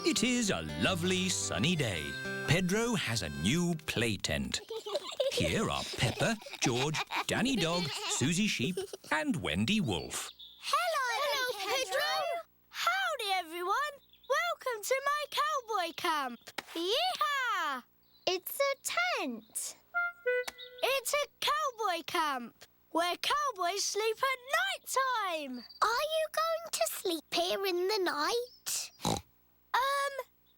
It is a lovely sunny day. Pedro has a new play tent. Here are Peppa, George, Danny Dog, Susie Sheep and Wendy Wolf. Hello, Pedro. Howdy, everyone. Welcome to my cowboy camp. Yeehaw! It's a tent. It's a cowboy camp where cowboys sleep at night time. Are you going to sleep here in the night?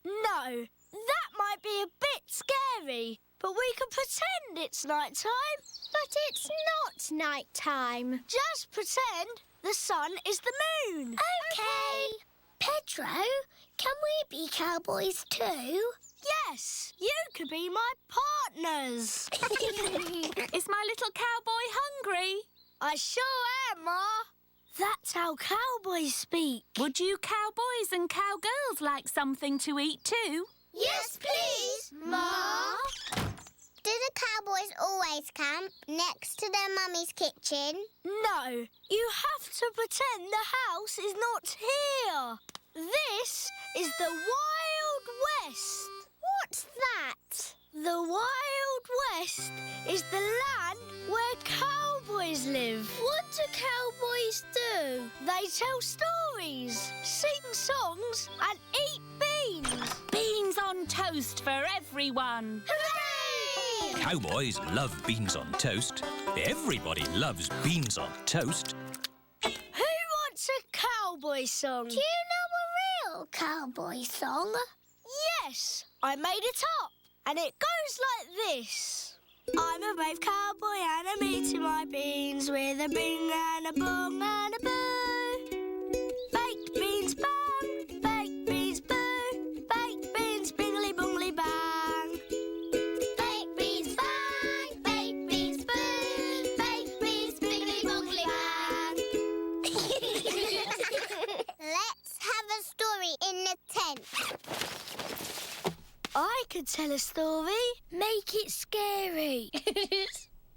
No. That might be a bit scary, but we can pretend it's night time. But it's not night time. Just pretend the sun is the moon. Okay. Pedro, can we be cowboys too? Yes, you could be my partners. Is my little cowboy hungry? I sure am, Ma. That's how cowboys speak. Would you cowboys and cowgirls like something to eat too? Yes, please, Ma. Do the cowboys always camp next to their mummy's kitchen? No, you have to pretend the house is not here. This is the Wild West. What's that? The Wild West is the land where cowboys live. What do cowboys do? They tell stories, sing songs and eat beans. Beans on toast for everyone. Hooray! Cowboys love beans on toast. Everybody loves beans on toast. Who wants a cowboy song? Do you know a real cowboy song? Yes, I made it up. And it goes like this. I'm a brave cowboy and I'm eating my beans with a bing and a bong and a boo. Baked beans bang, baked beans boo, baked beans bingly bongly bang. Baked beans bang, baked beans boo, baked beans bingly bongly bang. Let's have a story in the tent. I could tell a story. Make it scary.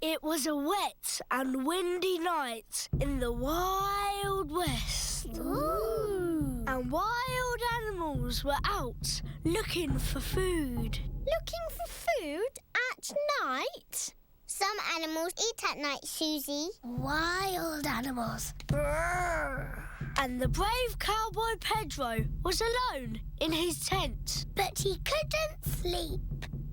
It was a wet and windy night in the Wild West. Ooh. And wild animals were out looking for food. Looking for food at night? Some animals eat at night, Susie. Wild animals. Brrr. And the brave cowboy Pedro was alone in his tent. But he couldn't sleep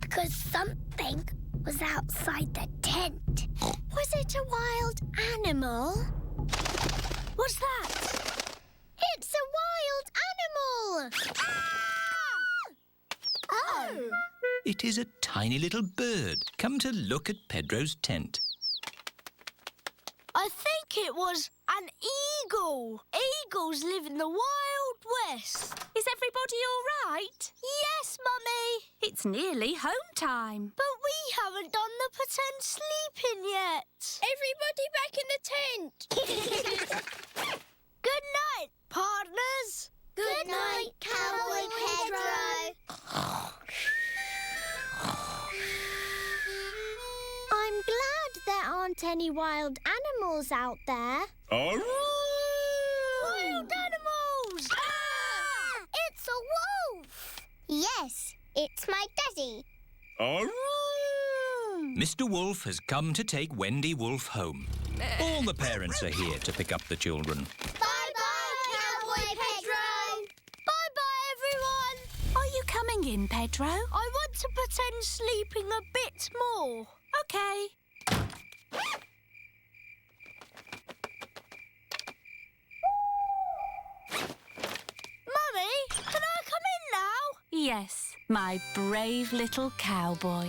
because something was outside the tent. Was it a wild animal? What's that? It's a wild animal! Ah! Oh! It is a tiny little bird come to look at Pedro's tent. I think it was an eagle. Eagles live in the Wild West. Is everybody all right? Yes, Mummy. It's nearly home time. But we haven't done the pretend sleeping yet. Everybody back in the tent! Good night, partners. Good night, Cowboy Pedro. I'm glad there aren't any wild animals out there. Wild animals! Ah! It's a wolf! Yes, it's my daddy. Mr. Wolf has come to take Wendy Wolf home. All the parents are here to pick up the children. Bye-bye, Cowboy Pedro! Bye-bye, everyone. Are you coming in, Pedro? I want to pretend sleeping a bit more. OK. Mummy, can I come in now? Yes, my brave little cowboy.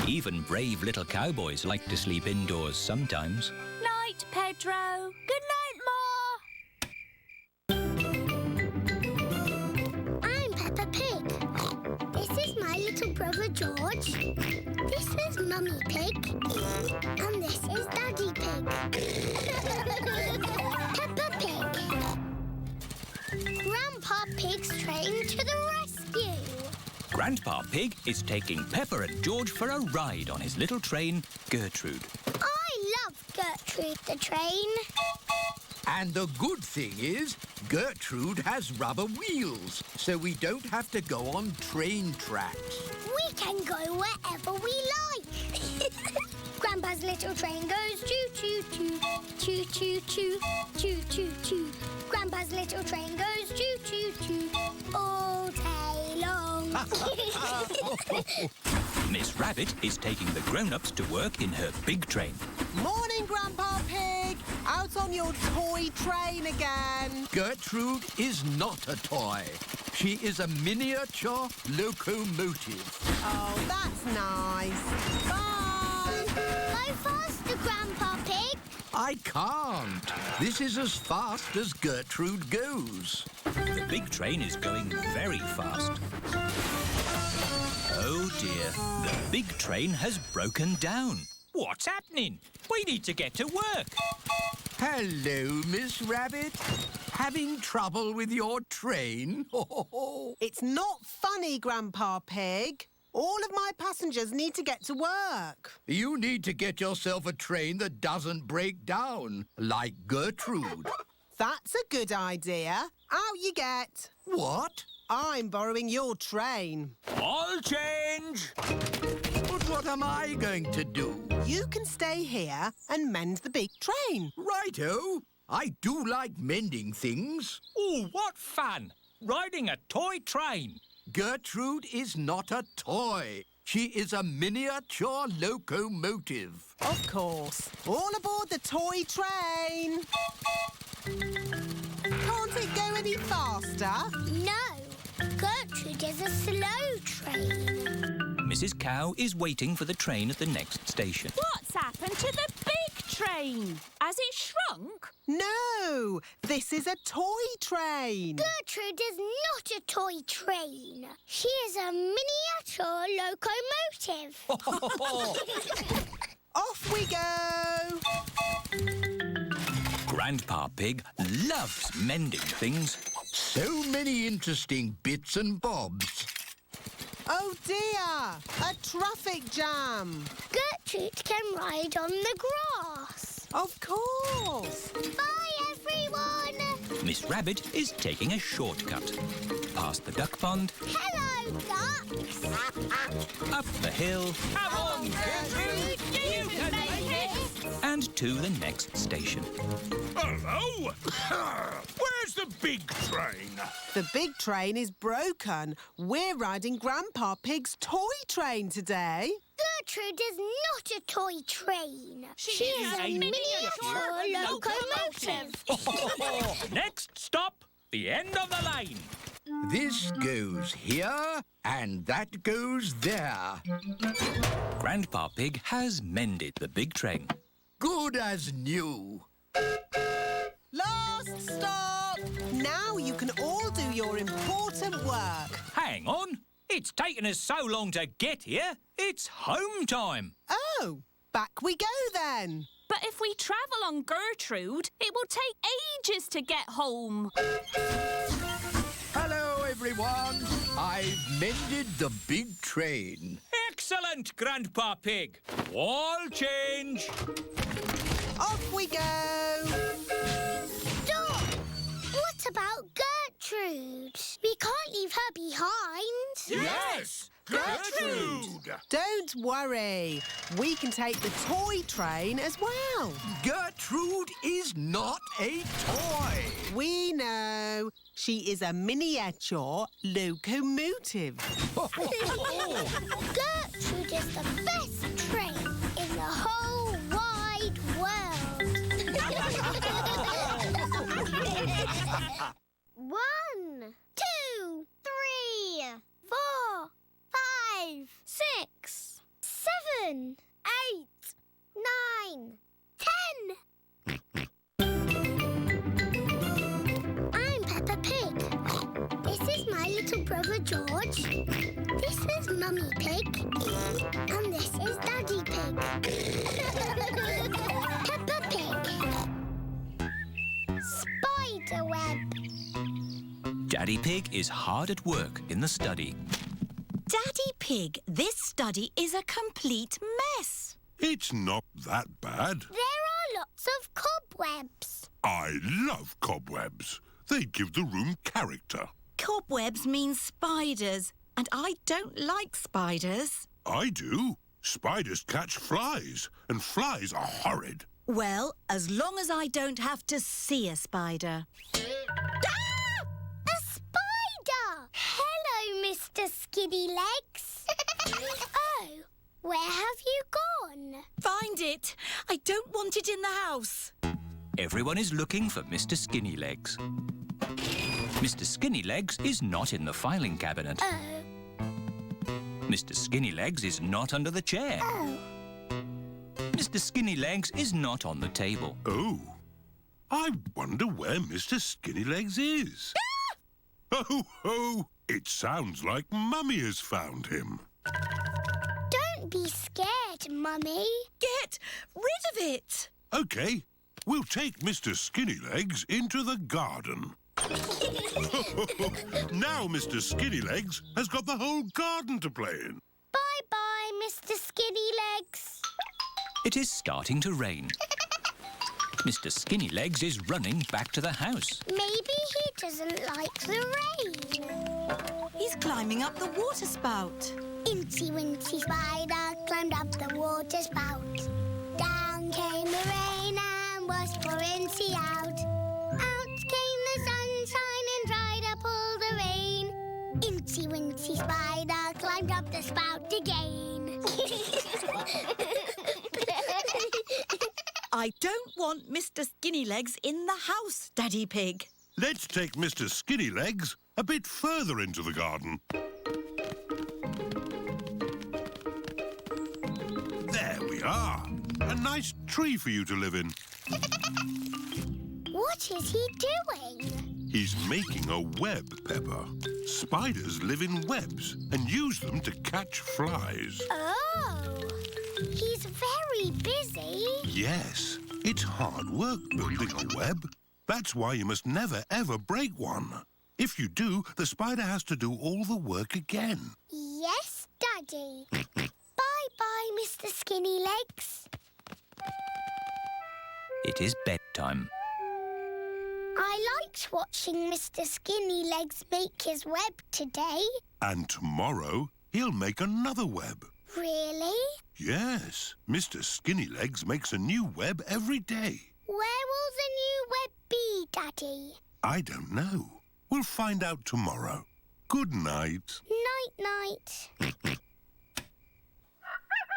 Even brave little cowboys like to sleep indoors sometimes. Night, Pedro. Good night, Ma. I'm Peppa Pig. This is my little brother George. This is Mummy Pig. And this is Daddy Pig. Peppa Pig. Grandpa Pig's train to the rescue. Grandpa Pig is taking Peppa and George for a ride on his little train, Gertrude. I love Gertrude the train. And the good thing is, Gertrude has rubber wheels, so we don't have to go on train tracks. We can go wherever we like. Grandpa's little train goes choo-choo-choo, choo-choo-choo, choo-choo-choo. Grandpa's little train goes choo-choo-choo all day long. Miss Rabbit is taking the grown-ups to work in her big train. Morning, Grandpa Pig. Out on your toy train again. Gertrude is not a toy. She is a miniature locomotive. Oh, that's nice. Bye. Go faster, Grandpa Pig. I can't. This is as fast as Gertrude goes. The big train is going very fast. Oh dear, the big train has broken down. What's happening? We need to get to work. Hello, Miss Rabbit. Having trouble with your train? It's not funny, Grandpa Pig. All of my passengers need to get to work. You need to get yourself a train that doesn't break down, like Gertrude. That's a good idea. Out you get. What? I'm borrowing your train. I'll change. But what am I going to do? You can stay here and mend the big train. Righto. I do like mending things. Oh, what fun! Riding a toy train. Gertrude is not a toy. She is a miniature locomotive. Of course. All aboard the toy train. Can't it go any faster? No, Gertrude is a slow train. Mrs. Cow is waiting for the train at the next station. What's happened to the big train? Has it shrunk? No, this is a toy train. Gertrude is not a toy train. She is a miniature locomotive. Off we go. Grandpa Pig loves mending things. So many interesting bits and bobs. Oh dear, a traffic jam. Gertrude can ride on the grass. Of course. Bye, everyone. Miss Rabbit is taking a shortcut. Past the duck pond, Hello, ducks. up the hill, Come on, Gertrude, you can make it! and to the next station. Hello? Where's the big train? The big train is broken. We're riding Grandpa Pig's toy train today. Gertrude is not a toy train. She is a miniature locomotive. Next stop, the end of the line. This goes here, and that goes there. Grandpa Pig has mended the big train. Good as new. Last stop. Now you can all do your important work. Hang on. It's taken us so long to get here. It's home time. Oh, back we go then. But if we travel on Gertrude, it will take ages to get home. Hello, everyone. I've mended the big train. Excellent, Grandpa Pig. All change. Off we go. Stop! What about Gertrude? We can't leave her behind. Yes! Gertrude! Don't worry. We can take the toy train as well. Gertrude is not a toy. We know. She is a miniature locomotive. Gertrude is the best train in the whole wide world. 1, 2, 3, 4, 5, 6, 7, 8, 9, 10. I'm Peppa Pig. This is my little brother George. This is Mummy Pig. And this is Daddy Pig. Peppa Pig. Spiderweb. Daddy Pig is hard at work in the study. Daddy Pig, this study is a complete mess. It's not that bad. There are lots of cobwebs. I love cobwebs. They give the room character. Cobwebs mean spiders, and I don't like spiders. I do. Spiders catch flies, and flies are horrid. Well, as long as I don't have to see a spider. Ah! A spider! Hello, Mr. Skinny Legs. Oh, where have you gone? Find it. I don't want it in the house. Everyone is looking for Mr. Skinnylegs. Mr. Skinnylegs is not in the filing cabinet. Oh. Mr. Skinnylegs is not under the chair. Oh. Mr. Skinnylegs is not on the table. Oh, I wonder where Mr. Skinnylegs is. Oh, ho! It sounds like Mummy has found him. Don't be scared, Mummy. Get rid of it. OK, we'll take Mr. Skinnylegs into the garden. Now Mr. Skinnylegs has got the whole garden to play in. Bye-bye, Mr. Skinny Legs. It is starting to rain. Mr. Skinnylegs is running back to the house. Maybe he doesn't like the rain. He's climbing up the water spout. Incy Wincy Spider climbed up the water spout. Down came the rain and washed poor Incy out. Out came the sunshine and dried up all the rain. Incy Wincy Spider climbed up the spout again. I don't want Mr. Skinnylegs in the house, Daddy Pig. Let's take Mr. Skinnylegs a bit further into the garden. There we are. A nice tree for you to live in. What is he doing? He's making a web, Peppa. Spiders live in webs and use them to catch flies. Oh, he's very busy. Yes, it's hard work building a web. That's why you must never, ever break one. If you do, the spider has to do all the work again. Yes, Daddy. Bye-bye, Mr. Skinny Legs. It is bedtime. I liked watching Mr. Skinny Legs make his web today. And tomorrow, he'll make another web. Really? Yes, Mr. Skinnylegs makes a new web every day. Where will the new web be, Daddy? I don't know. We'll find out tomorrow. Good night. Night-night.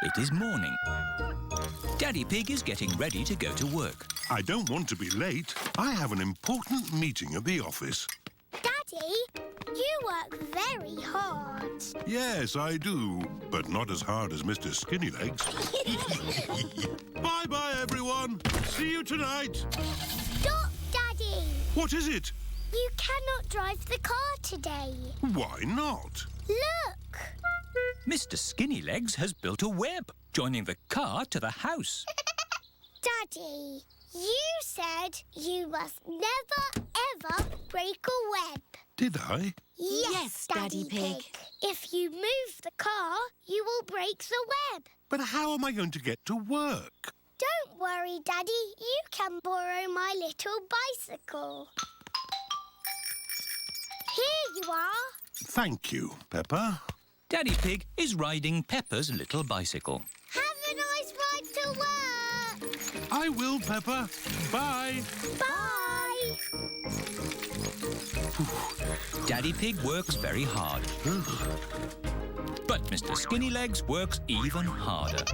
It is morning. Daddy Pig is getting ready to go to work. I don't want to be late. I have an important meeting at the office. Daddy, you work very hard. Yes, I do, but not as hard as Mr. Skinnylegs. Bye-bye, everyone. See you tonight. Stop, Daddy. What is it? You cannot drive the car today. Why not? Look. Mr. Skinnylegs has built a web, joining the car to the house. Daddy, you said you must never, ever break a web. Did I? Yes, Daddy Pig. If you move the car, you will break the web. But how am I going to get to work? Don't worry, Daddy. You can borrow my little bicycle. Here you are. Thank you, Peppa. Daddy Pig is riding Peppa's little bicycle. Have a nice ride to work. I will, Peppa. Bye. Bye. Daddy Pig works very hard. But Mr. Skinnylegs works even harder.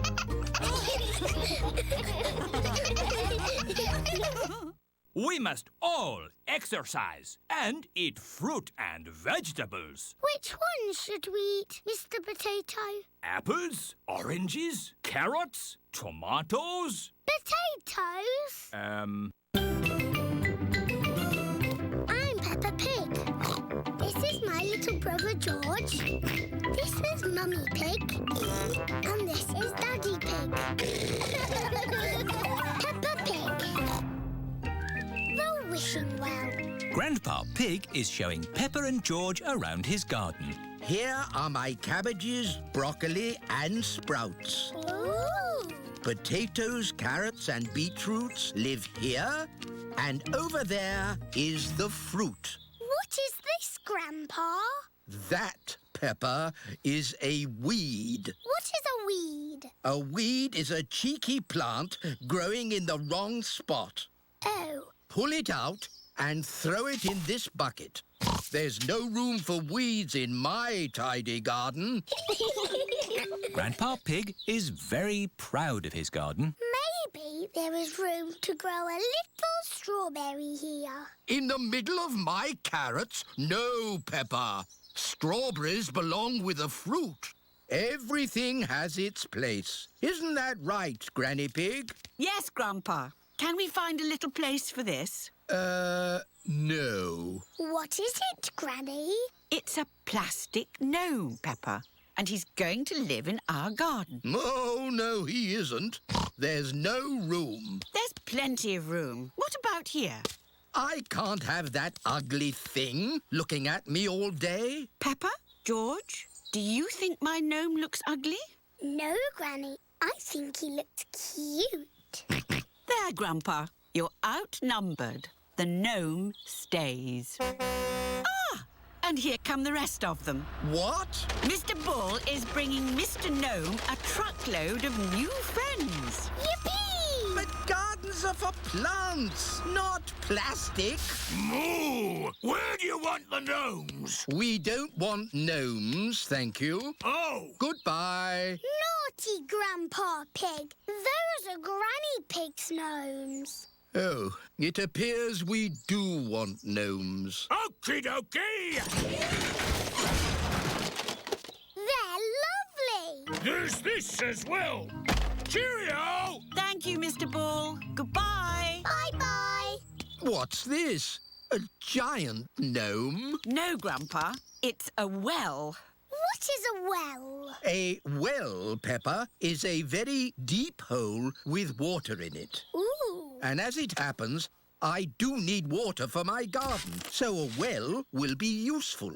We must all exercise and eat fruit and vegetables. Which one should we eat, Mr. Potato? Apples, oranges, carrots, tomatoes. Potatoes? Um, I'm Peppa Pig. This is my little brother George. This is Mummy Pig. And this is Daddy Pig. Peppa Pig. The wishing well. Grandpa Pig is showing Peppa and George around his garden. Here are my cabbages, broccoli and sprouts. Ooh. Potatoes, carrots and beetroots live here. And over there is the fruit. What is this, Grandpa? That, Peppa, is a weed. What is a weed? A weed is a cheeky plant growing in the wrong spot. Oh. Pull it out and throw it in this bucket. There's no room for weeds in my tidy garden. Grandpa Pig is very proud of his garden. Maybe there is room to grow a little strawberry here. In the middle of my carrots? No, Peppa. Strawberries belong with the fruit. Everything has its place. Isn't that right, Granny Pig? Yes, Grandpa. Can we find a little place for this? No. What is it, Granny? It's a plastic gnome, Peppa, and he's going to live in our garden. Oh, no, he isn't. There's no room. There's plenty of room. What about here? I can't have that ugly thing looking at me all day. Peppa, George, do you think my gnome looks ugly? No, Granny. I think he looks cute. There, Grandpa. You're outnumbered. The gnome stays. Ah! And here come the rest of them. What? Mr. Bull is bringing Mr. Gnome a truckload of new friends. Yippee! But gardens are for plants, not plastic. Moo! Where do you want the gnomes? We don't want gnomes, thank you. Oh! Goodbye. Naughty Grandpa Pig. Those are Granny Pig's gnomes. Oh, it appears we do want gnomes. Okie dokie! They're lovely. There's this as well. Cheerio! Thank you, Mr. Bull. Goodbye. Bye-bye. What's this? A giant gnome? No, Grandpa. It's a well. What is a well? A well, Peppa, is a very deep hole with water in it. Ooh. And as it happens, I do need water for my garden, so a well will be useful.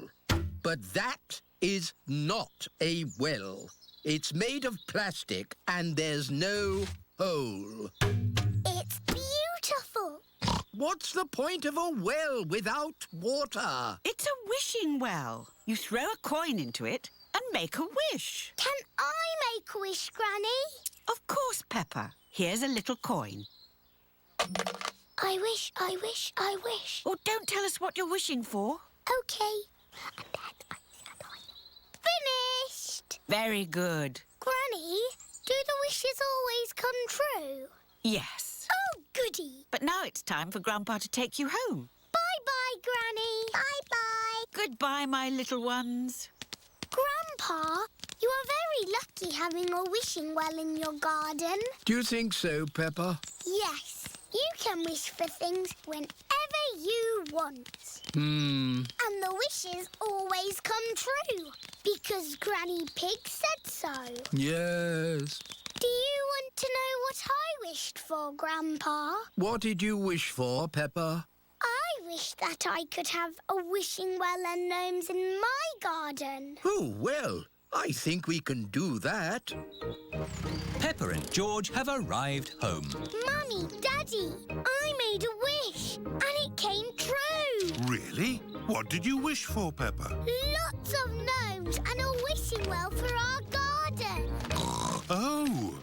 But that is not a well. It's made of plastic and there's no hole. It's beautiful. What's the point of a well without water? It's a wishing well. You throw a coin into it and make a wish. Can I make a wish, Granny? Of course, Peppa. Here's a little coin. I wish, I wish, I wish. Oh, don't tell us what you're wishing for. OK. And then I said I finished. Very good. Granny, do the wishes always come true? Yes. Oh, goody. But now it's time for Grandpa to take you home. Bye-bye, Granny. Bye-bye. Goodbye, my little ones. Grandpa, you are very lucky having a wishing well in your garden. Do you think so, Peppa? Yes. You can wish for things whenever you want. Hmm. And the wishes always come true, because Granny Pig said so. Yes. Do you want to know what I wished for, Grandpa? What did you wish for, Peppa? I wish that I could have a wishing well and gnomes in my garden. Oh, well, I think we can do that. Peppa and George have arrived home. Mummy, Daddy, I made a wish, and it came true. Really? What did you wish for, Peppa? Lots of gnomes and a wishing well for our garden. Oh!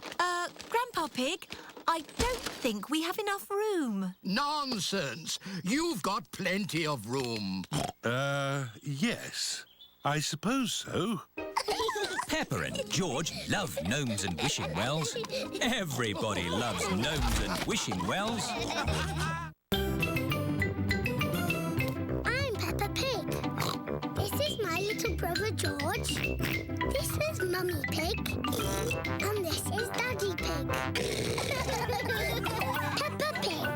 Grandpa Pig, I don't think we have enough room. Nonsense! You've got plenty of room. Yes. I suppose so. Peppa and George love gnomes and wishing wells. Everybody loves gnomes and wishing wells. I'm Peppa Pig. This is my little brother George. This is Mummy Pig. And this is Daddy Pig. Peppa Pig.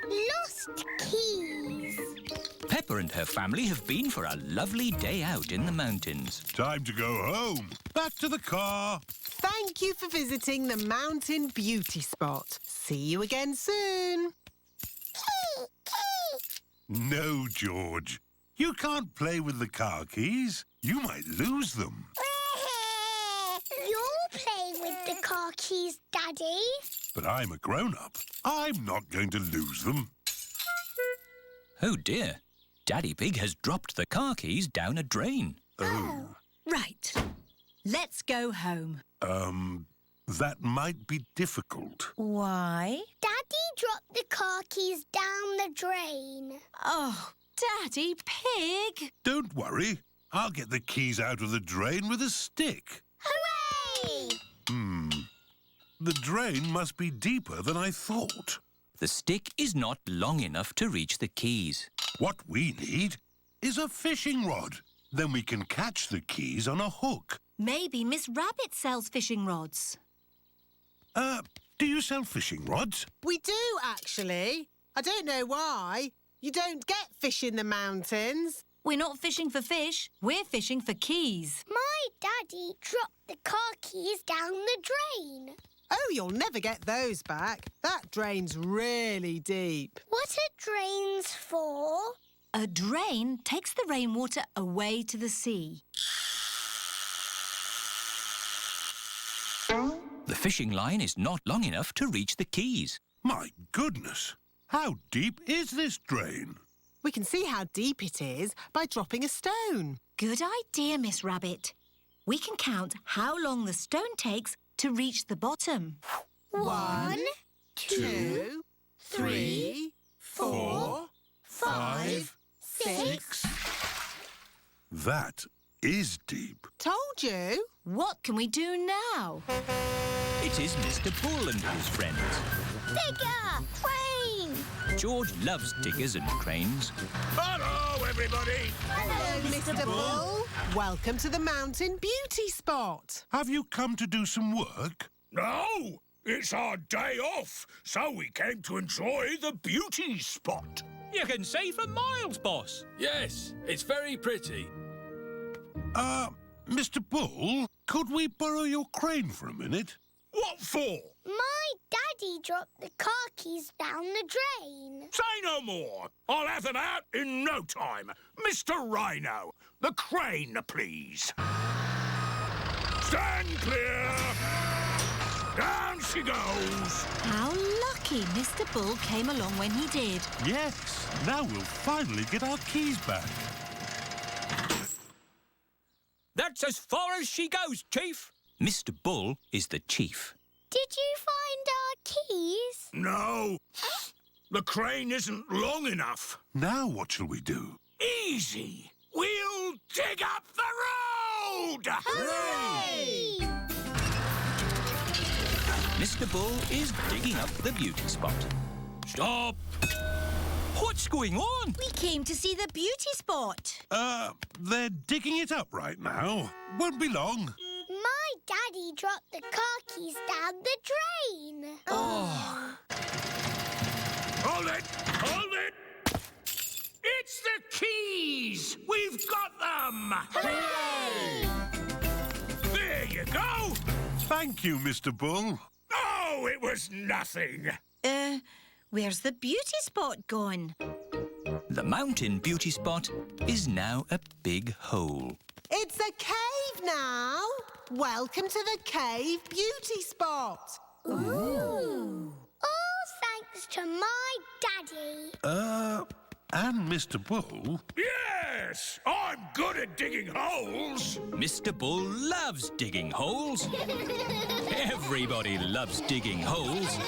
Lost keys. Peppa and her family have been for a lovely day out in the mountains. Time to go home. Back to the car. Thank you for visiting the Mountain Beauty Spot. See you again soon. No, George. You can't play with the car keys. You might lose them. You'll play with the car keys, Daddy. But I'm a grown-up. I'm not going to lose them. Oh dear, Daddy Pig has dropped the car keys down a drain. Oh. Right. Let's go home. That might be difficult. Why? Daddy dropped the car keys down the drain. Oh, Daddy Pig! Don't worry. I'll get the keys out of the drain with a stick. Hooray! The drain must be deeper than I thought. The stick is not long enough to reach the keys. What we need is a fishing rod. Then we can catch the keys on a hook. Maybe Miss Rabbit sells fishing rods. Do you sell fishing rods? We do, actually. I don't know why. You don't get fish in the mountains. We're not fishing for fish. We're fishing for keys. My daddy dropped the car keys down the drain. Oh, you'll never get those back. That drain's really deep. What are drains for? A drain takes the rainwater away to the sea. The fishing line is not long enough to reach the keys. My goodness! How deep is this drain? We can see how deep it is by dropping a stone. Good idea, Miss Rabbit. We can count how long the stone takes to reach the bottom. 1, 2, 3, 4, 5, 6. That is deep. Told you. What can we do now? It is Mr. Bull and his friends. Digger! Crane! George loves diggers and cranes. Hello, everybody. Hello, Mr. Bull. Welcome to the mountain beauty spot. Have you come to do some work? No, it's our day off, so we came to enjoy the beauty spot. You can see for miles, boss. Yes, it's very pretty. Mr. Bull, could we borrow your crane for a minute? What for? My daddy dropped the car keys down the drain. Say no more. I'll have them out in no time. Mr. Rhino, the crane, please. Stand clear. Down she goes. How lucky Mr. Bull came along when he did. Yes, now we'll finally get our keys back. That's as far as she goes, Chief. Mr. Bull is the chief. Did you find our keys? No. The crane isn't long enough. Now what shall we do? Easy. We'll dig up the road. Hooray! Mr. Bull is digging up the beauty spot. Stop! What's going on? We came to see the beauty spot. They're digging it up right now. Won't be long. My daddy dropped the car keys down the drain. Oh. Hold it! Hold it! It's the keys! We've got them! Hooray! There you go! Thank you, Mr. Bull. Oh, it was nothing. Where's the beauty spot gone? The mountain beauty spot is now a big hole. It's a cave now. Welcome to the cave beauty spot. Ooh. All thanks to my daddy. And Mr. Bull? Yes! I'm good at digging holes. Mr. Bull loves digging holes. Everybody loves digging holes.